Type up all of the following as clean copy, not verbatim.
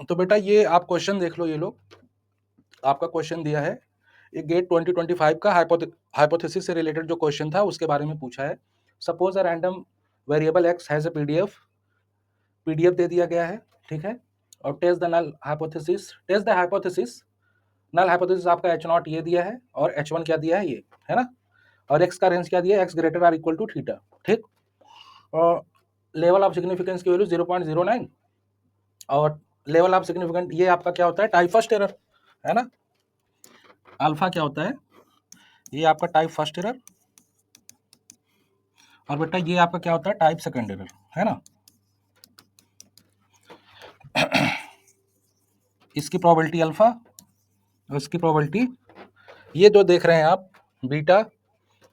तो बेटा ये आप क्वेश्चन देख लो, ये लो आपका क्वेश्चन दिया है, ये गेट 2025 का हाइपोथेसिस से रिलेटेड जो क्वेश्चन था उसके बारे में पूछा है। Suppose a random variable X has a PDF दे दिया गया है, ठीक है, और test the null hypothesis null hypothesis आपका एच नॉट ये दिया है और एच वन क्या दिया है ये, है ना, और एक्स का रेंज क्या दिया है, X greater or equal to theta, ठीक, और लेवल ऑफ सिग्निफिकेंस की वैल्यू 0.09 और लेवल ऑफ सिग्निफिकेंट ये आपका क्या होता है, टाइप फर्स्ट एरर, है ना, अल्फा क्या होता है, ये आपका टाइप फर्स्ट एरर, और बेटा ये आपका क्या होता है, टाइप सेकंड एरर, है ना। इसकी प्रोबेबिलिटी अल्फा और इसकी प्रोबेबिलिटी ये जो देख रहे हैं आप बीटा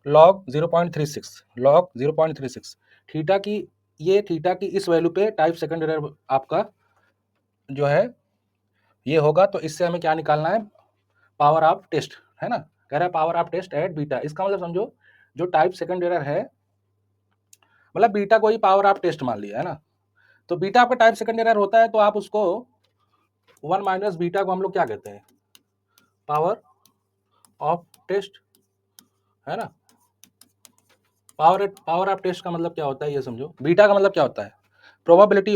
लॉग 0.36 थीटा की, ये थीटा की इस वैल्यू पे टाइप सेकंड एरर आपका जो है ये होगा, तो इससे हमें क्या निकालना है, पावर ऑफ टेस्ट, है ना, कह रहा है power of test at beta. इसका मतलब समझो जो टाइप सेकंड एरर है, मतलब बीटा को ही पावर ऑफ टेस्ट मान लिया, है ना, तो बीटा आपका टाइप सेकंड एरर होता है, तो आप उसको 1 माइनस बीटा को हम लोग क्या कहते हैं, पावर ऑफ टेस्ट, है ना। पावर ऑफ टेस्ट का मतलब क्या होता है ये समझो, बीटा का मतलब क्या होता है, probability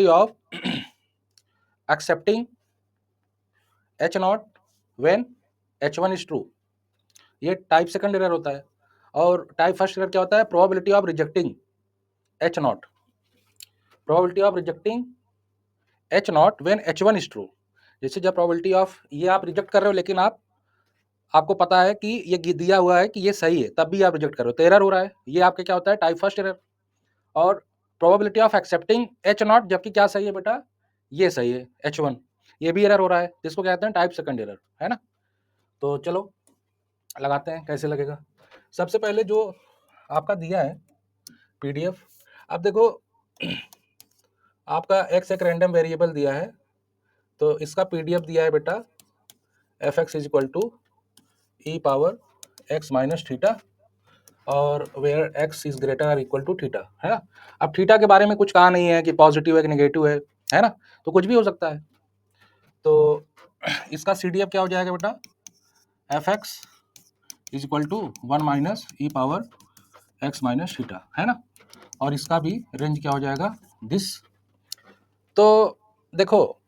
of accepting H not when H one is true, ये टाइप सेकंड एरर होता है, और टाइप फर्स्ट एरर क्या होता है, probability of rejecting H not, probability of rejecting H not when H one is true. जैसे जब probability of ये आप रिजेक्ट कर रहे हो, लेकिन आपको पता है कि ये दिया हुआ है कि ये सही है, तब भी आप रिजेक्ट कर रहे हो, तो एरर हो रहा है, ये आपके क्या होता है, टाइप फर्स्ट एरर। और probability of accepting H not, जबकि क्या सही है बेटा, ये सही है एच वन, ये भी एरर हो रहा है, जिसको कहते हैं टाइप सेकंड एरर, है ना। तो चलो लगाते हैं कैसे लगेगा। सबसे पहले जो आपका दिया है पीडीएफ, अब देखो आपका एक्स एक रैंडम वेरिएबल दिया है, तो इसका पीडीएफ दिया है बेटा F X is equal to E power X minus theta और where X is greater or equal to theta, है ना। अब थीटा के बारे में कुछ कहा नहीं है कि पॉजिटिव है कि नेगेटिव है ना, तो कुछ भी हो सकता है। तो इसका सीडीएफ क्या हो जाएगा बेटा, F X is equal to 1 minus E power X minus theta, है ना, और इसका भी रेंज क्या हो जाएगा, दिस। तो देखो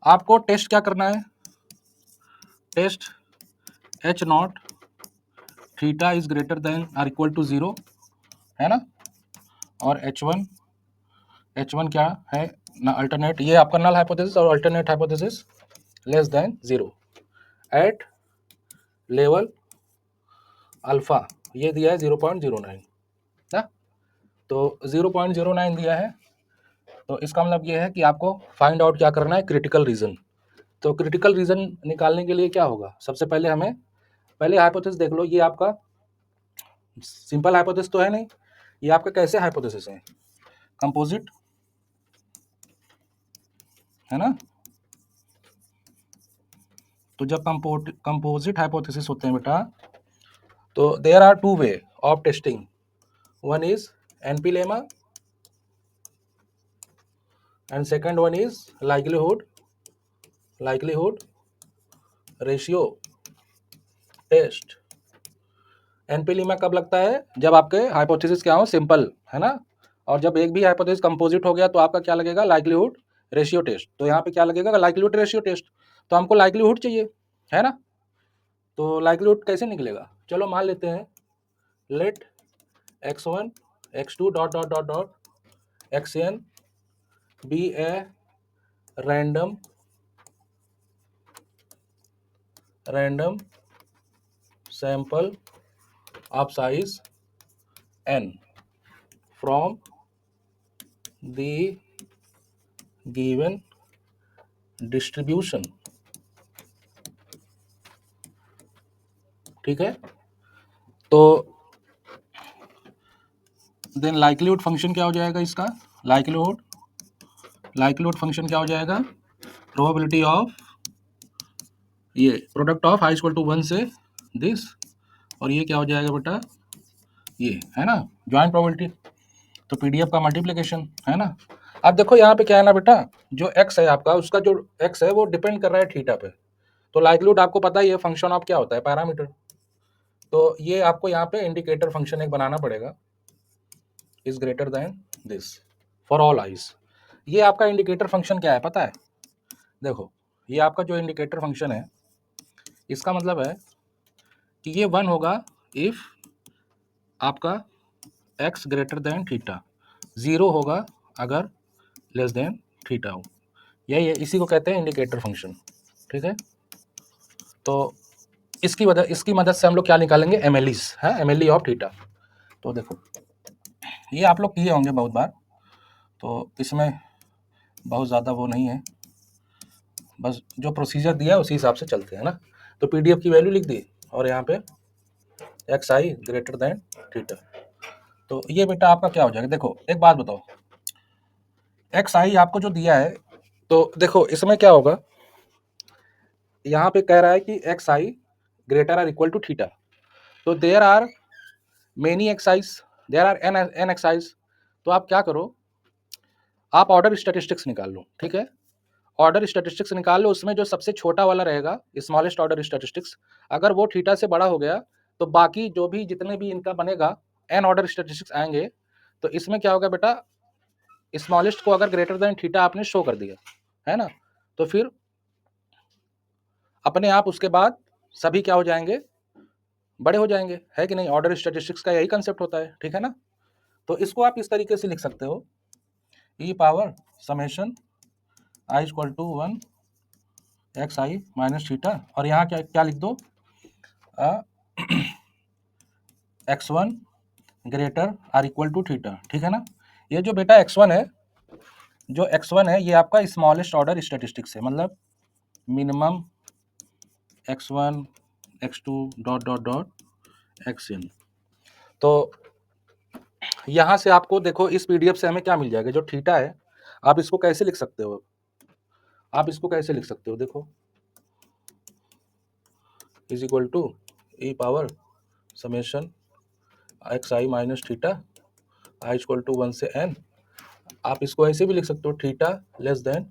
आपको टेस्ट क्या करना है, test H not theta is greater than or equal to 0, है ना, और एच वन क्या है ना, अल्टरनेट, ये आपका नल हाइपोथेसिस और alternate hypothesis less than 0 at level alpha, ये दिया है 0.09 ना, तो 0.09 दिया है, तो इसका मतलब ये है कि आपको फाइंड आउट क्या करना है, क्रिटिकल रीजन। तो क्रिटिकल रीजन निकालने के लिए क्या होगा, सबसे पहले हमें पहले हाइपोथेसिस देख लो, ये आपका सिंपल हाइपोथेसिस तो है नहीं, ये आपका कैसे हाइपोथेसिस है, कंपोजिट, है ना। तो जब कंपोजिट हाइपोथेसिस होते हैं बेटा, तो there are two way of testing, one is NP lemma and second one is likelihood ratio test. NP lemma कब लगता है, जब आपके हाइपोथेसिस क्या हो, सिंपल, है ना, और जब एक भी हाइपोथेसिस कंपोजिट हो गया तो आपका क्या लगेगा, लाइक्लीहुड रेशियो टेस्ट। तो यहाँ पे क्या लगेगा, लाइक्लीहुड रेशियो टेस्ट, तो हमको लाइक्लीहुड चाहिए, है ना। तो लाइक्लीहुड कैसे निकलेगा, चलो मान लेते हैं, let x1 x2 dot dot dot dot xn be a random sample of size n from the given distribution, ठीक है। तो देन लाइक्लीहुड फंक्शन क्या हो जाएगा इसका, लाइक्लीहुड फंक्शन क्या हो जाएगा, प्रोबेबिलिटी ऑफ ये product of I equal to 1 से दिस, और ये क्या हो जाएगा बेटा, ये, है ना, ज्वाइंट प्रोबेबिलिटी, तो पीडीएफ का मल्टीप्लिकेशन, है ना, अब देखो यहाँ पे क्या है ना बेटा, जो एक्स है आपका, उसका जो एक्स है वो डिपेंड कर रहा है थीटा पे। तो लाइक्लीहुड आपको पता ही है, फंक्शन ऑफ क्या होता है, पैरामीटर। तो ये आपको यहाँ पे इंडिकेटर फंक्शन एक बनाना पड़ेगा, is greater then this for all eyes. ये आपका इंडिकेटर फंक्शन क्या है पता है? देखो, ये आपका जो इंडिकेटर फंक्शन है, इसका मतलब है कि ये 1 होगा इफ आपका x ग्रेटर देन थीटा, 0 होगा अगर लेस देन थीटा हो। यही है, इसी को कहते हैं इंडिकेटर फंक्शन। ठीक है, तो इसकी मदद से हम लोग क्या निकालेंगे, एमएलईज है, एमएलई ऑफ थीटा। तो देखो, ये आप लोग किए होंगे बहुत बार, तो इसमें बहुत ज़्यादा वो नहीं है, बस जो प्रोसीजर दिया है उसी हिसाब से चलते हैं ना। तो पीडीएफ की वैल्यू लिख दी और यहाँ पे x I greater than theta. तो ये बेटा आपका क्या हो जाएगा, देखो एक बात बताओ, एक्स आई आपको जो दिया है, तो देखो इसमें क्या होगा, यहाँ पे कह रहा है कि X I greater or equal to theta. तो there are many X I's, there are N X I's. तो आप क्या करो, आप ऑर्डर स्टैटिस्टिक्स निकाल लो। ठीक है, ऑर्डर स्टैटिस्टिक्स निकाल लो, उसमें जो सबसे छोटा वाला रहेगा, स्मॉलेस्ट ऑर्डर स्टैटिस्टिक्स, अगर वो थीटा से बड़ा हो गया तो बाकी जो भी जितने भी इनका बनेगा एन ऑर्डर स्टैटिस्टिक्स आएंगे। तो इसमें क्या होगा बेटा, स्मॉलेस्ट को अगर ग्रेटर देन थीटा आपने शो कर दिया है ना, तो फिर अपने आप उसके बाद सभी क्या हो जाएंगे, बड़े हो जाएंगे, है कि नहीं? ऑर्डर स्टैटिस्टिक्स का यही कंसेप्ट होता है, ठीक है ना। तो इसको आप इस तरीके से लिख सकते हो, E power summation I equal to 1 X I minus theta, और यहाँ क्या क्या लिख दो, x1 greater or equal to theta. ठीक है ना। ये जो बेटा x1 है, जो x1 है ये आपका स्मॉलेस्ट ऑर्डर स्टैटिस्टिक्स है, मतलब minimum x1 x2 dot dot dot xn। तो यहाँ से आपको देखो, इस पीडीएफ से हमें क्या मिल जाएगा, जो थीटा है, आप इसको कैसे लिख सकते हो, आप इसको कैसे लिख सकते हो, देखो is equal to E power summation X I minus theta I equal to 1 से n। आप इसको ऐसे भी लिख सकते हो, थीटा लेस देन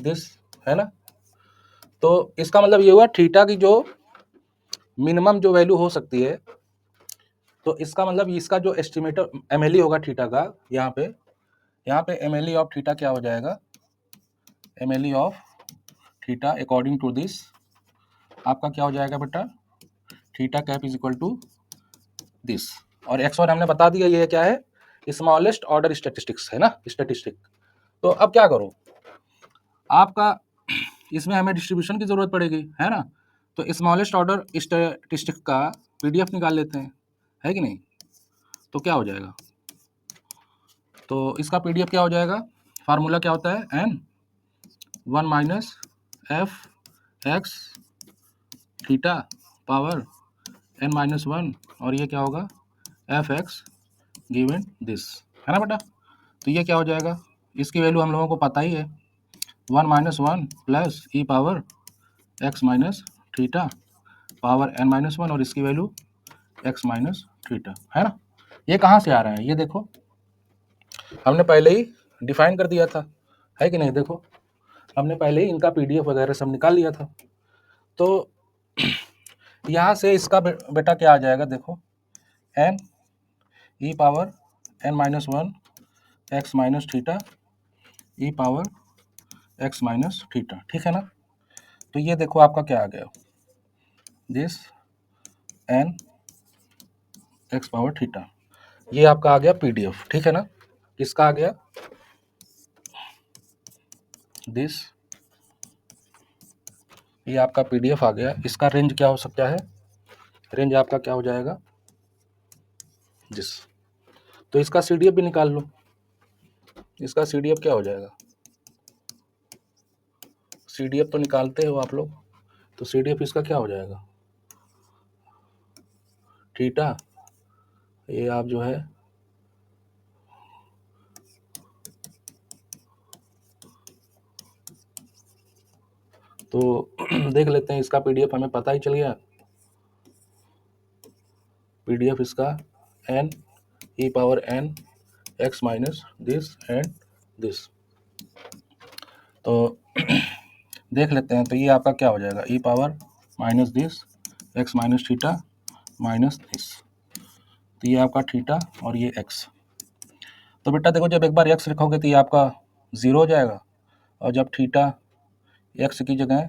दिस, है ना। तो इसका मतलब ये हुआ, थीटा की जो मिनिमम जो वैल्यू हो सकती है, तो इसका मतलब इसका जो एस्टिमेटर एमएलई होगा थीटा का, यहाँ पे एमएलई ऑफ थीटा क्या हो जाएगा, MLE of theta according to this आपका क्या हो जाएगा बेटा, theta cap is equal to this. और x1 हमने बता दिया ये क्या है, स्मॉलेस्ट ऑर्डर स्टैटिस्टिक्स है ना, स्टैटिस्टिक। तो अब क्या करो, आपका इसमें हमें डिस्ट्रीब्यूशन की जरूरत पड़ेगी, है ना। तो स्मॉलेस्ट ऑर्डर स्टैटिस्टिक का पीडीएफ निकाल लेते हैं, है कि नहीं। तो क्या हो जाएगा, तो इसका पीडीएफ क्या हो जाएगा, फार्मूला क्या होता है, N 1 minus F X theta power N minus 1, और ये क्या होगा, एफ एक्स गिवन दिस, है ना बेटा। तो ये क्या हो जाएगा, इसकी वैल्यू हम लोगों को पता ही है, 1 minus 1 plus E power X minus theta power N minus 1, और इसकी वैल्यू एक्स माइनस थीटा, है ना। ये कहाँ से आ रहा है, ये देखो हमने पहले ही डिफाइन कर दिया था, है कि नहीं। देखो हमने पहले ही इनका पीडीएफ वगैरह सब निकाल लिया था। तो यहाँ से इसका बेटा क्या आ जाएगा, देखो N E power N minus 1 X minus theta E power X minus theta, ठीक है ना। तो ये देखो आपका क्या आ गया, this N X power theta, ये आपका आ गया पीडीएफ, ठीक है ना। किसका आ गया, दिस, ये आपका पीडीएफ आ गया। इसका रेंज क्या हो सकता है, रेंज आपका क्या हो जाएगा, दिस। तो इसका सीडीएफ भी निकाल लो, इसका सीडीएफ क्या हो जाएगा, सीडीएफ तो निकालते हो आप लोग, तो सीडीएफ इसका क्या हो जाएगा, थीटा, ये आप जो है तो देख लेते हैं, इसका पीडीएफ हमें पता ही चल गया, पीडीएफ इसका N E power N x minus this and this. तो देख लेते हैं। तो ये आपका क्या हो जाएगा, E power minus this X minus theta minus this. तो ये आपका थीटा और ये एक्स। तो बेटा देखो, जब एक बार एक्स लिखोगे तो ये आपका 0 हो जाएगा, और जब थीटा एक्स की जगह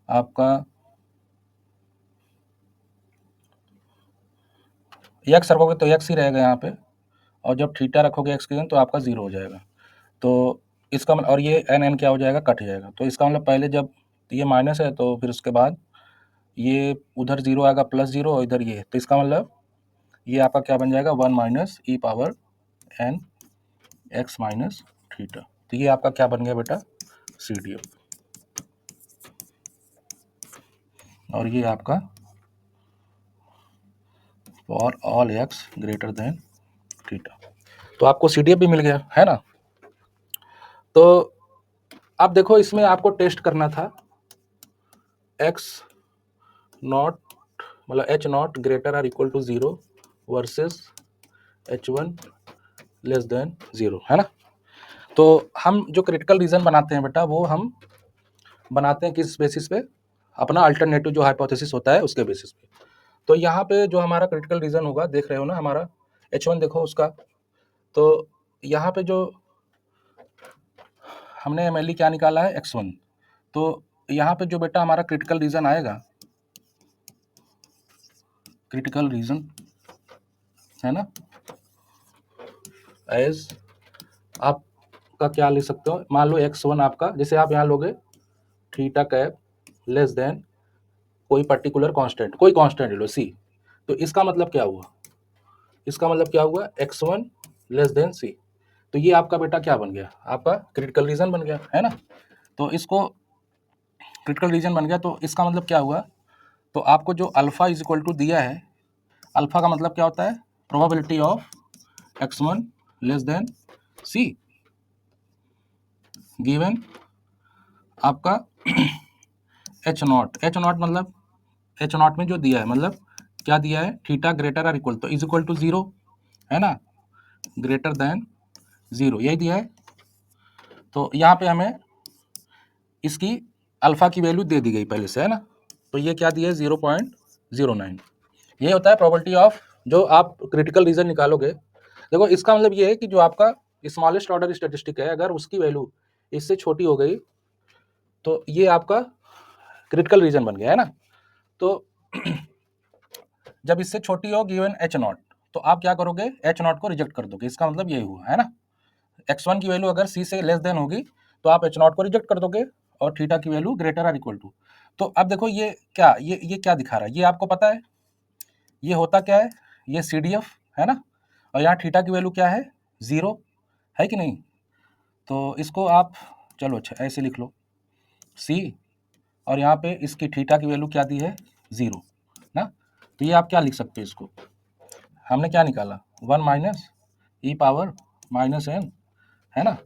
आपका एक्स रखोगे तो एक्स ही रहेगा यहाँ पे, और जब थीटा रखोगे एक्स की जगह तो आपका 0 हो जाएगा। तो इसका और ये एन एन क्या हो जाएगा, कट जाएगा। तो इसका मतलब पहले जब ये माइनस है तो फिर उसके बाद ये उधर 0 आएगा प्लस 0, और इधर ये, तो इसका मतलब ये आपका क्या बन जाएगा, 1 minus E power N X minus theta. तो ये आपका क्या बन गया बेटा, सी डी एफ। और ये आपका for all x greater than theta. तो आपको सी डी एफ भी मिल गया है ना। तो अब देखो, इसमें आपको टेस्ट करना था एक्स नॉट मतलब H not greater or equal to 0 versus H one less than 0, है ना। तो हम जो क्रिटिकल रीजन बनाते हैं बेटा, वो हम बनाते हैं किस बेसिस पे, अपना अल्टरनेटिव जो हाइपोथेसिस होता है उसके बेसिस पे। तो यहाँ पे जो हमारा क्रिटिकल रीजन होगा, देख रहे हो ना, हमारा H1 देखो उसका। तो यहाँ पे जो हमने MLE क्या निकाला है, X1। तो यहाँ पे जो बेटा हमारा क्रिटिकल रीजन आएगा, क्रिटिकल रीजन है ना, एज आपका क्या ले सकते हो, मान लो X1 आपका, जैसे आप यहाँ लोगे थीटा कैप लेस देन कोई पर्टिकुलर कांस्टेंट, कोई कांस्टेंट ले लो सी। तो इसका मतलब क्या हुआ, इसका मतलब क्या हुआ, X1 लेस देन सी। तो ये आपका बेटा क्या बन गया, आपका क्रिटिकल रीजन बन गया, है ना। तो इसको क्रिटिकल रीजन बन गया, तो इसका मतलब क्या हुआ, तो आपको जो अल्फा इज इक्वल टू दिया है, अल्फा का मतलब क्या होता है, probability of X1 less than C given आपका एच नॉट मतलब एच नॉट में जो दिया है, मतलब क्या दिया है, थीटा ग्रेटर आर इक्वल, तो इज इक्वल टू 0, है ना, ग्रेटर देन 0, यही दिया है। तो यहाँ पे हमें इसकी अल्फा की वैल्यू दे दी गई पहले से, है ना। तो ये क्या दिया है, 0.09। ये होता है प्रोबेबिलिटी ऑफ, जो आप क्रिटिकल रीजन निकालोगे। देखो इसका मतलब ये है कि जो आपका स्मॉलेस्ट ऑर्डर स्टैटिस्टिक है, अगर उसकी वैल्यू इससे छोटी हो गई तो ये आपका क्रिटिकल रीजन बन गया, है ना। तो जब इससे छोटी हो गिवन एच नॉट, तो आप क्या करोगे, एच नॉट को रिजेक्ट कर दोगे, इसका मतलब यही हुआ, है ना। x1 की वैल्यू अगर c से लेस देन होगी तो आप h नॉट को रिजेक्ट कर दोगे, और थीटा की value greater or equal to. तो अब देखो ये क्या, ये क्या दिखा रहा है, ये आपको पता है ये होता क्या है, ये CDF है ना, और यहाँ थीटा की वैल्यू क्या है, 0 है कि नहीं। तो इसको आप चलो अच्छा ऐसे लिख लो c, और यहाँ पे इसकी थीटा की वैल्यू क्या दी है, 0 ना। तो ये आप क्या लिख सकते हो, इसको हमने क्या निकाला, 1 minus E power minus n, है ना।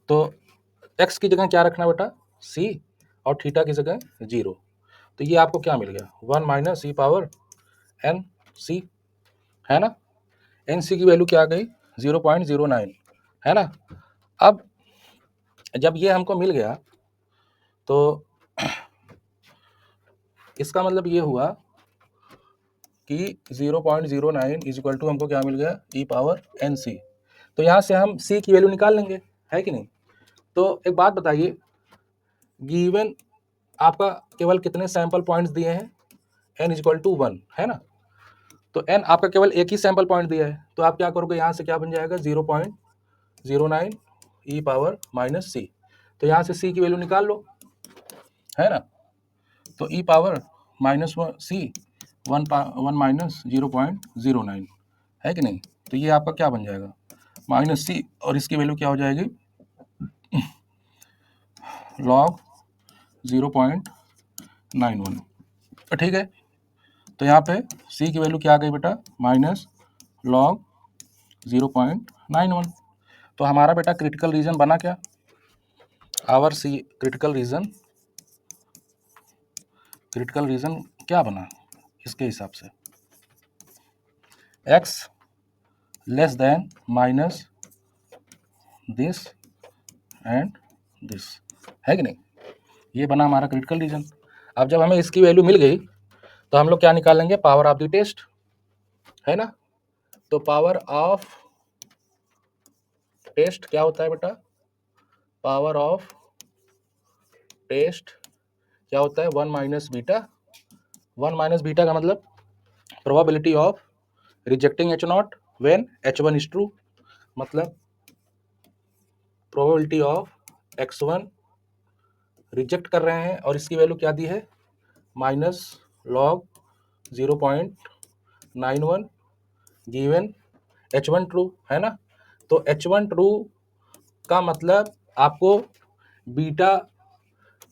तो x की जगह क्या रखना बेटा, c, और थीटा की जगह 0। तो ये आपको क्या मिल गया, 1 minus E power N C, है ना। एन सी की वैल्यू क्या आ गई, 0.09, है ना। अब जब ये हमको मिल गया तो इसका मतलब ये हुआ कि 0.09 इज इक्वल टू हमको क्या मिल गया, ई पावर एन सी। तो यहाँ से हम c की वैल्यू निकाल लेंगे, है कि नहीं। तो एक बात बताइए, गिवन आपका केवल कितने सैंपल पॉइंट्स दिए हैं, n इज इक्वल टू 1, है ना। तो n आपका केवल एक ही सैंपल पॉइंट दिया है, तो आप क्या करोगे, यहाँ से क्या बन जाएगा, 0.09 ई पावर माइनस सी। तो यहाँ से c की वैल्यू निकाल लो, है ना। तो ई पावर माइनस सी 1 माइनस 0.09, है कि नहीं। तो ये आपका क्या बन जाएगा, माइनस सी, और इसकी वैल्यू क्या हो जाएगी, लॉग 0.91। ठीक है। तो यहाँ पे c की वैल्यू क्या आ गई बेटा, माइनस लॉग 0.91। तो हमारा बेटा क्रिटिकल रीजन बना क्या, आवर सी क्रिटिकल रीजन क्या बना इसके हिसाब से, x less than minus this and this, है कि नहीं? ये बना हमारा क्रिटिकल रीजन। अब जब हमें इसकी वैल्यू मिल गई तो हम लोग क्या निकालेंगे? पावर ऑफ द टेस्ट, है ना? तो पावर ऑफ टेस्ट क्या होता है बेटा? पावर ऑफ टेस्ट क्या होता है? 1 माइनस बीटा। 1 माइनस बीटा का मतलब probability of rejecting H not when H1 is true, मतलब प्रोबेबिलिटी ऑफ X1 रिजेक्ट कर रहे हैं और इसकी वैल्यू क्या दी है? Minus log 0.91 given H1 true, है ना? तो H1 ट्रू का मतलब आपको बीटा,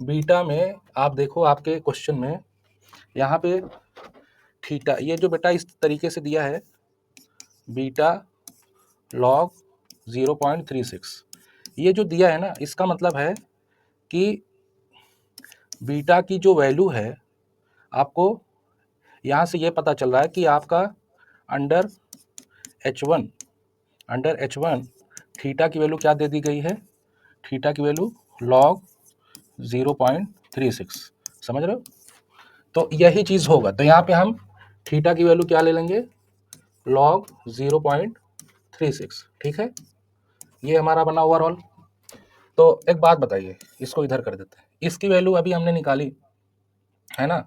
बीटा में आप देखो आपके क्वेश्चन में यहाँ पे थीटा, ये जो बेटा इस तरीके से दिया है बीटा लॉग 0.36, ये जो दिया है ना, इसका मतलब है कि बीटा की जो वैल्यू है आपको यहाँ से ये पता चल रहा है कि आपका under H1, under H1 theta की वैल्यू क्या दे दी गई है? थीटा की वैल्यू लॉग 0.36, समझ रहे हो? तो यही चीज़ होगा, तो यहाँ पे हम थीटा की वैल्यू क्या ले लेंगे? लॉग 0.36, ठीक है? ये हमारा बना ओवरऑल। तो एक बात बताइए, इसको इधर कर देते हैं, इसकी वैल्यू अभी हमने निकाली, है ना?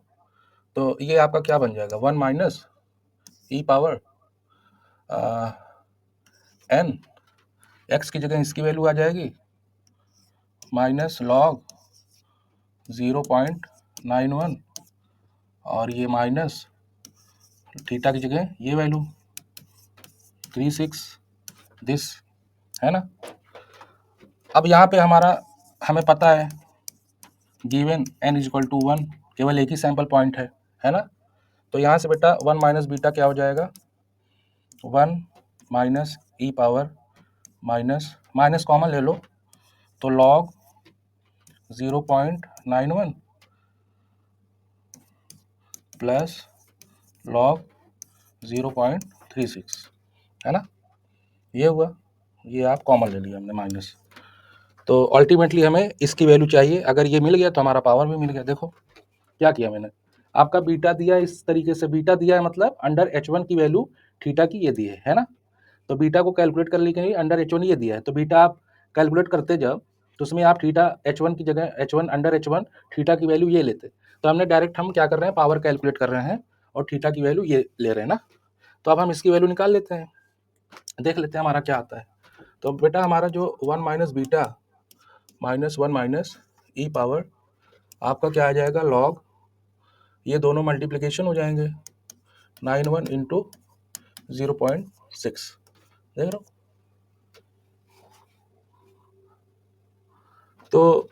तो ये आपका क्या बन जाएगा? 1 minus E power N, x की जगह इसकी वैल्यू आ जाएगी माइनस लॉग 0.91 और ये माइनस थीटा की जगह ये वैल्यू 36 दिस, है ना? अब यहाँ पे हमें पता है given n is equal to 1, केवल एक ही सैंपल पॉइंट है ना? तो यहाँ से बेटा 1 माइनस बीटा क्या हो जाएगा? 1 minus E power minus minus common ले लो तो लॉग 0.91 प्लस लॉग 0.36, है ना? ये हुआ, ये आप कॉमन ले लिया हमने माइनस। तो अल्टीमेटली हमें इसकी वैल्यू चाहिए, अगर ये मिल गया तो हमारा पावर भी मिल गया। देखो क्या किया मैंने, आपका बीटा दिया इस तरीके से, बीटा दिया है मतलब अंडर H1 की वैल्यू थीटा की ये दी है ना? तो बीटा को कैलकुलेट करने के लिए अंडर H1 ये दिया है, तो बीटा आप कैलकुलेट करते जब तो उसमें आप थीटा H1 की जगह H1 अंडर H1 थीटा की वैल्यू ये लेते, तो हमने डायरेक्ट हम क्या कर रहे हैं? पावर कैलकुलेट कर रहे हैं और थीटा की वैल्यू ये ले रहे हैं ना? तो अब हम इसकी वैल्यू निकाल लेते हैं, देख लेते हैं हमारा क्या आता है। तो बेटा हमारा जो 1 minus beta minus 1 minus E power आपका क्या आ जाएगा? लॉग, ये दोनों मल्टीप्लिकेशन हो जाएंगे 91 इंटू 0.6, देख रहे हो? तो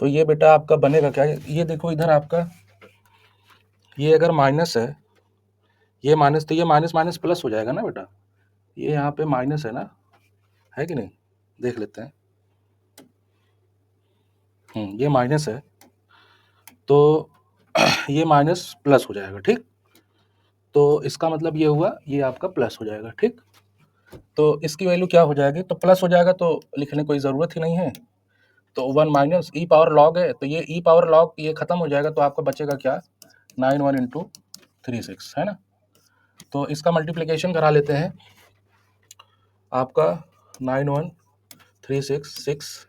ये बेटा आपका बनेगा क्या? ये देखो इधर आपका ये अगर माइनस है, ये माइनस, तो ये माइनस माइनस प्लस हो जाएगा ना बेटा? ये यहाँ पे माइनस है ना, है कि नहीं? देख लेते हैं। ये माइनस है तो ये माइनस प्लस हो जाएगा, ठीक? तो इसका मतलब ये हुआ ये आपका प्लस हो जाएगा, ठीक? तो इसकी वैल्यू क्या हो जाएगी? तो प्लस हो जाएगा तो लिखने कोई ज़रूरत ही नहीं है। तो 1 माइनस ई पावर लॉग है, तो ये ई पावर लॉग ये खत्म हो जाएगा, तो आपका बचेगा क्या? 91 इंटू 36, है ना? तो इसका मल्टीप्लिकेशन करा लेते हैं, आपका 9136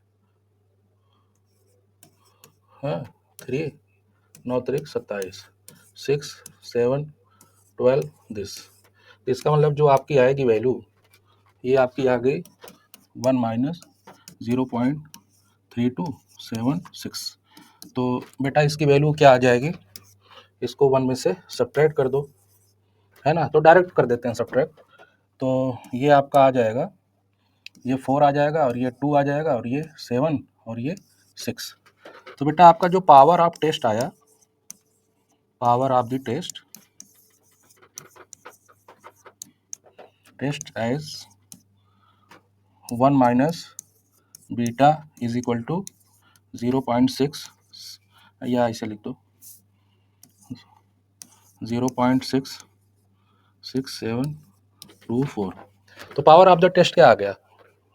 है 3 9 3 27 6 7 12 दिस। इसका मतलब जो आपकी आएगी वैल्यू, ये आपकी आ गई 1 माइनस 0.3276। तो बेटा इसकी वैल्यू क्या आ जाएगी? इसको 1 में से सब्ट्रैक्ट कर दो, है ना? तो डायरेक्ट कर देते हैं सब्ट्रैक्ट। तो ये आपका आ जाएगा, ये 4 आ जाएगा और ये 2 आ जाएगा और ये 7 और ये 6। तो बेटा आपका जो पावर ऑफ टेस्ट आया, power of the test as 1 minus beta is equal to 0.6, या इसे लिख दो 0.6724। तो पावर ऑफ द टेस्ट क्या आ गया?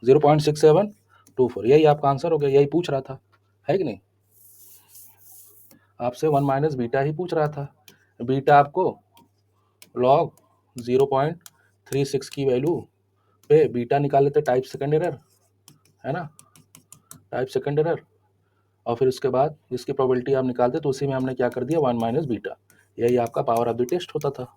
0.6724। यही आपका आंसर हो गया, यही पूछ रहा था, है कि नहीं? आपसे 1 माइनस बीटा ही पूछ रहा था। बीटा आपको लॉग 0.36 की वैल्यू पे बीटा निकाल लेते, टाइप सेकेंड एरर, है ना, टाइप सेकेंड एरर। और फिर उसके बाद इसकी प्रोबेबिलिटी आप निकालते, तो उसी में हमने क्या कर दिया, 1 माइनस बीटा। यही आपका पावर ऑफ द टेस्ट होता था।